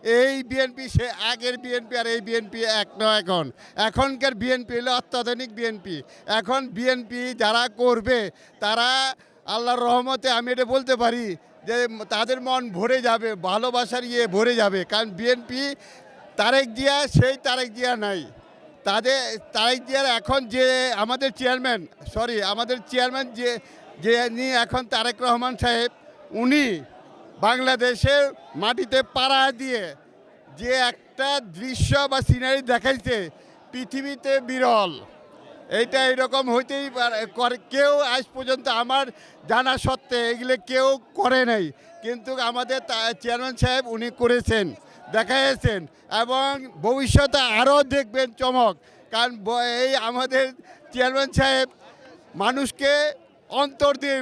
এই বিএনপি সে আগের বিএনপি আর এই বিএনপি এক নয়। এখনকার বিএনপি হলো অত্যাধুনিক বিএনপি। এখন বিএনপি যারা করবে তারা আল্লাহর রহমতে আমি এটা বলতে পারি যে তাদের মন ভরে যাবে, ভালোবাসার ভরে যাবে। কারণ বিএনপি তারেক জিয়া সেই তারেক জিয়া নাই। তারেক জিয়ার এখন যে আমাদের চেয়ারম্যান যে নিয়ে এখন তারেক রহমান সাহেব, উনি বাংলাদেশের মাটিতে পাড়া দিয়ে যে একটা দৃশ্য বা সিনারি দেখাইছে পৃথিবীতে বিরল। এইটা এরকম হইতেই করে, কেউ আজ পর্যন্ত আমার জানা সত্ত্বে এগুলো কেউ করে নাই, কিন্তু আমাদের চেয়ারম্যান সাহেব উনি করেছেন, দেখাইছেন, এবং ভবিষ্যতে আরও দেখবেন চমক। কারণ এই আমাদের চেয়ারম্যান সাহেব মানুষকে অন্তর দিয়ে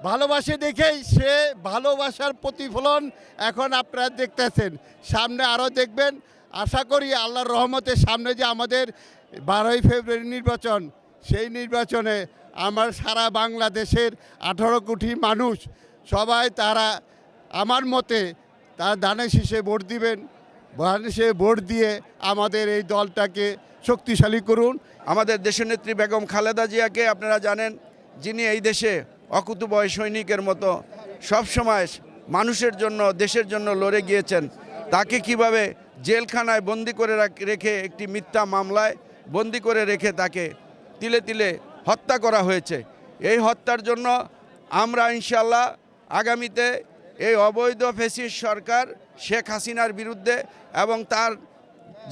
ভালোবাসে দেখেই সে ভালোবাসার প্রতিফলন এখন আপনারা দেখতেছেন, সামনে আরও দেখবেন। আশা করি আল্লাহর রহমতে সামনে যে আমাদের 12ই ফেব্রুয়ারি নির্বাচন, সেই নির্বাচনে আমার সারা বাংলাদেশের 18 কোটি মানুষ সবাই তারা আমার মতে তারা ধানের শীষে ভোট দিবেন। ধানের শীষে ভোট দিয়ে আমাদের এই দলটাকে শক্তিশালী করুন। আমাদের দেশনেত্রী বেগম খালেদা জিয়াকে আপনারা জানেন, যিনি এই দেশে অকুতোভয় সৈনিকের মতো সবসময় মানুষের জন্য, দেশের জন্য লড়ে গিয়েছেন। তাকে কিভাবে জেলখানায় বন্দি করে রেখে, একটি মিথ্যা মামলায় বন্দি করে রেখে তাকে তিলে তিলে হত্যা করা হয়েছে। এই হত্যার জন্য আমরা ইনশাল্লাহ আগামীতে এই অবৈধ ফ্যাসিস্ট সরকার শেখ হাসিনার বিরুদ্ধে এবং তার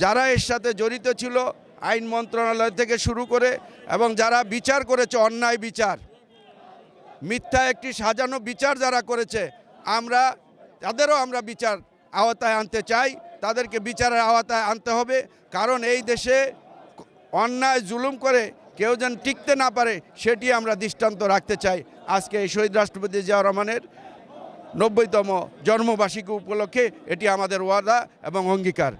যারা এর সাথে জড়িত ছিল, আইন মন্ত্রণালয় থেকে শুরু করে, এবং যারা বিচার করেছে, অন্যায় বিচার, মিথ্যা একটি সাজানো বিচার যারা করেছে, তাদেরও আমরা বিচার আওতায় আনতে চাই। তাদেরকে বিচারের আওতায় আনতে হবে, কারণ এই দেশে অন্যায় জুলুম করে কেউ যেন টিকতে না পারে সেটি আমরা দৃষ্টান্ত রাখতে চাই। আজকে এই শহীদ রাষ্ট্রপতি জিয়াউর রহমানের 90তম জন্মবার্ষিকী উপলক্ষে এটি আমাদের ওয়াদা এবং অঙ্গীকার।